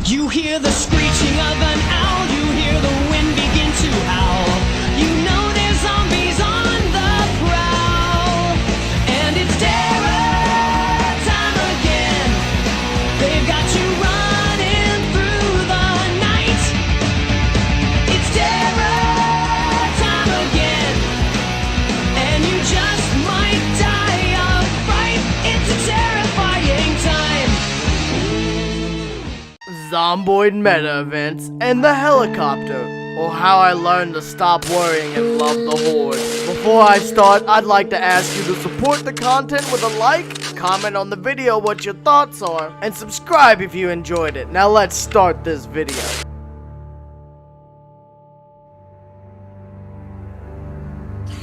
You hear the screeching of an owl, you hear the wind begin to howl. You know there's zombies on the prowl, and it's terror time again. They've got you running through the night. It's terror time again, and you just might die of fright. It's a terrifying time. Zomboid meta events and the helicopter, or how I learned to stop worrying and love the horde. Before I start, I'd like to ask you to support the content with a like, comment on the video what your thoughts are, and subscribe if you enjoyed it. Now let's start this video.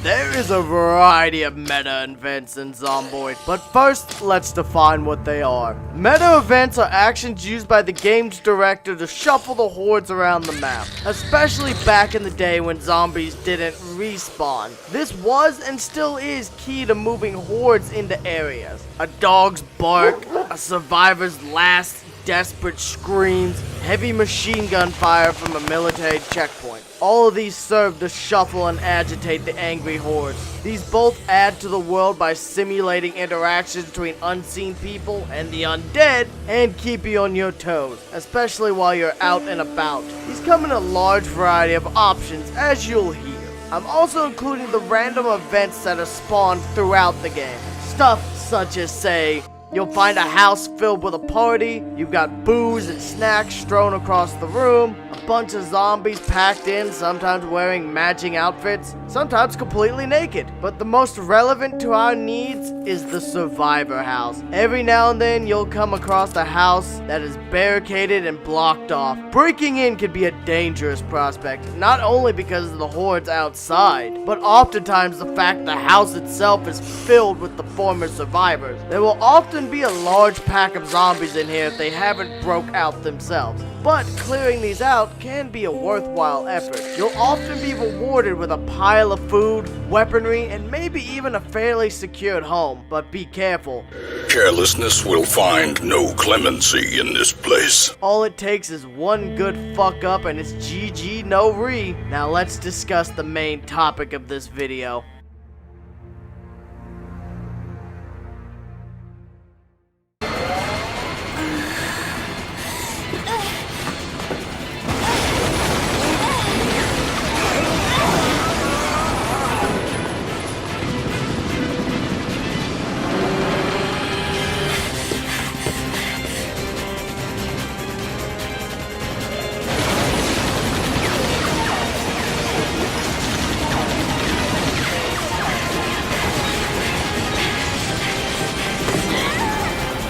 There is a variety of meta events in Zomboid, but first, let's define what they are. Meta events are actions used by the game's director to shuffle the hordes around the map, especially back in the day when zombies didn't respawn. This was and still is key to moving hordes into areas. A dog's bark, a survivor's last desperate screams, heavy machine gun fire from a military checkpoint. All of these serve to shuffle and agitate the angry hordes. These both add to the world by simulating interactions between unseen people and the undead, and keep you on your toes, especially while you're out and about. These come in a large variety of options, as you'll hear. I'm also including the random events that are spawned throughout the game. Stuff such as, say, you'll find a house filled with a party, you've got booze and snacks strewn across the room, a bunch of zombies packed in, sometimes wearing matching outfits, sometimes completely naked. But the most relevant to our needs is the survivor house. Every now and then you'll come across a house that is barricaded and blocked off. Breaking in can be a dangerous prospect, not only because of the hordes outside, but oftentimes the fact the house itself is filled with the former survivors. There will often be a large pack of zombies in here if they haven't broke out themselves. But clearing these out can be a worthwhile effort. You'll often be rewarded with a pile of food, weaponry, and maybe even a fairly secured home. But be careful. Carelessness will find no clemency in this place. All it takes is one good fuck up and it's GG no re. Now let's discuss the main topic of this video.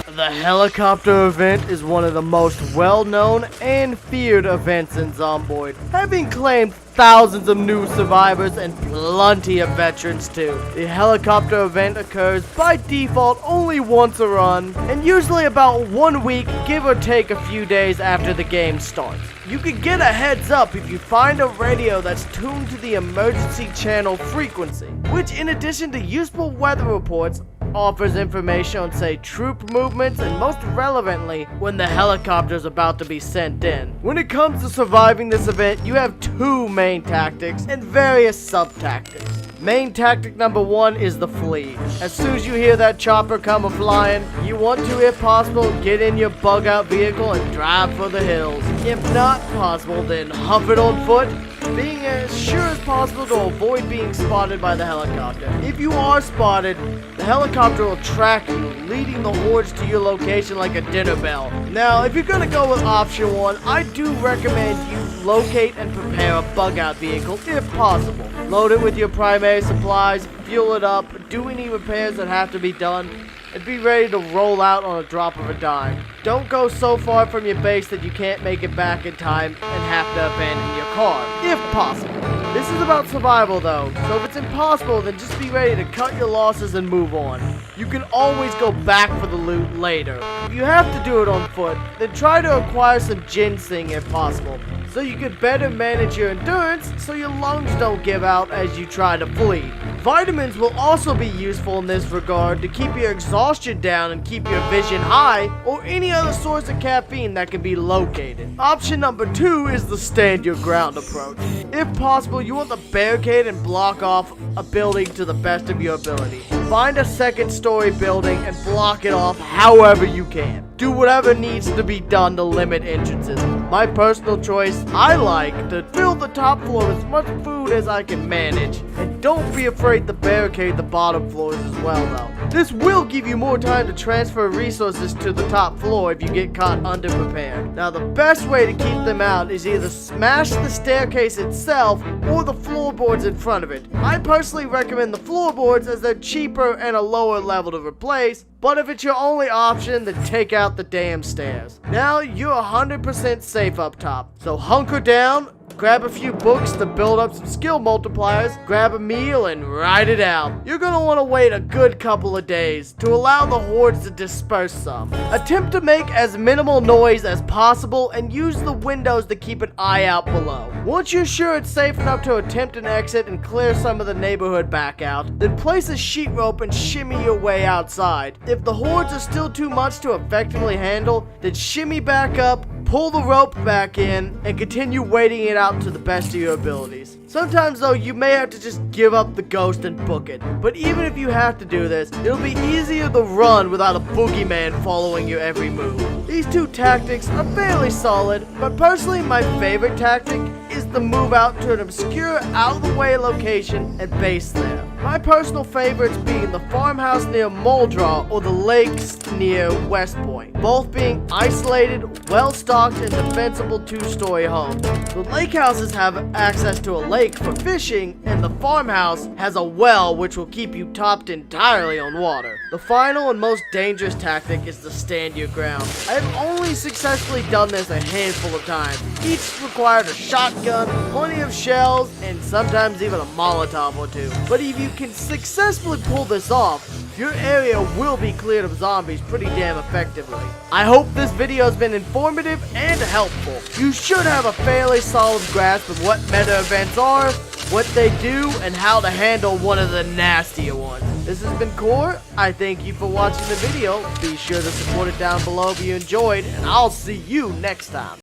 The helicopter event is one of the most well-known and feared events in Zomboid, having claimed thousands of new survivors and plenty of veterans too. The helicopter event occurs by default only once a run, and usually about 1 week, give or take a few days after the game starts. You can get a heads up if you find a radio that's tuned to the emergency channel frequency, which in addition to useful weather reports, offers information on, say, troop movements, and most relevantly, when the helicopter's about to be sent in. When it comes to surviving this event, you have two main tactics and various sub-tactics. Main tactic number one is the flee. As soon as you hear that chopper come a-flying, you want to, if possible, get in your bug-out vehicle and drive for the hills. If not possible, then huff it on foot, being as sure as possible to avoid being spotted by the helicopter. If you are spotted, the helicopter will track you, leading the hordes to your location like a dinner bell. Now, if you're gonna go with option one, I do recommend you locate and prepare a bug-out vehicle if possible. Load it with your primary supplies, fuel it up, do any repairs that have to be done, and be ready to roll out on a drop of a dime. Don't go so far from your base that you can't make it back in time and have to abandon your car, if possible. This is about survival though, so if it's impossible, then just be ready to cut your losses and move on. You can always go back for the loot later. If you have to do it on foot, then try to acquire some ginseng if possible, so you can better manage your endurance so your lungs don't give out as you try to flee. Vitamins will also be useful in this regard to keep your exhaustion down and keep your vision high, or any other source of caffeine that can be located. Option number 2 is the stand your ground approach. If possible, you want to barricade and block off a building to the best of your ability. Find a second-story building and block it off however you can. Do whatever needs to be done to limit entrances. My personal choice, I like to fill the top floor with as much food as I can manage. And don't be afraid to barricade the bottom floors as well though. This will give you more time to transfer resources to the top floor if you get caught underprepared. Now the best way to keep them out is either smash the staircase itself or the floorboards in front of it. I personally recommend the floorboards as they're cheaper and a lower level to replace, but if it's your only option, then take out the damn stairs. Now you're 100% safe up top, so hunker down, grab a few books to build up some skill multipliers, grab a meal, and ride it out. You're gonna want to wait a good couple of days to allow the hordes to disperse some. Attempt to make as minimal noise as possible and use the windows to keep an eye out below. Once you're sure it's safe enough to attempt an exit and clear some of the neighborhood back out, then place a sheet rope and shimmy your way outside. If the hordes are still too much to effectively handle, then shimmy back up, pull the rope back in, and continue waiting it out to the best of your abilities. Sometimes though, you may have to just give up the ghost and book it. But even if you have to do this, it'll be easier to run without a boogeyman following your every move. These two tactics are fairly solid, but personally my favorite tactic is the move out to an obscure out-of-the-way location and base there. My personal favorites being the farmhouse near Muldraw or the lakes near West Point, both being isolated, well-stocked, and defensible 2-story homes. The lake houses have access to a lake for fishing, and the farmhouse has a well which will keep you topped entirely on water. The final and most dangerous tactic is to stand your ground. I have only successfully done this a handful of times. Each required a shotgun, plenty of shells, and sometimes even a Molotov or two. But if you can successfully pull this off, your area will be cleared of zombies pretty damn effectively. I hope this video has been informative and helpful. You should have a fairly solid grasp of what meta events are, what they do, and how to handle one of the nastier ones. This has been Core. I thank you for watching the video. Be sure to support it down below if you enjoyed, and I'll see you next time.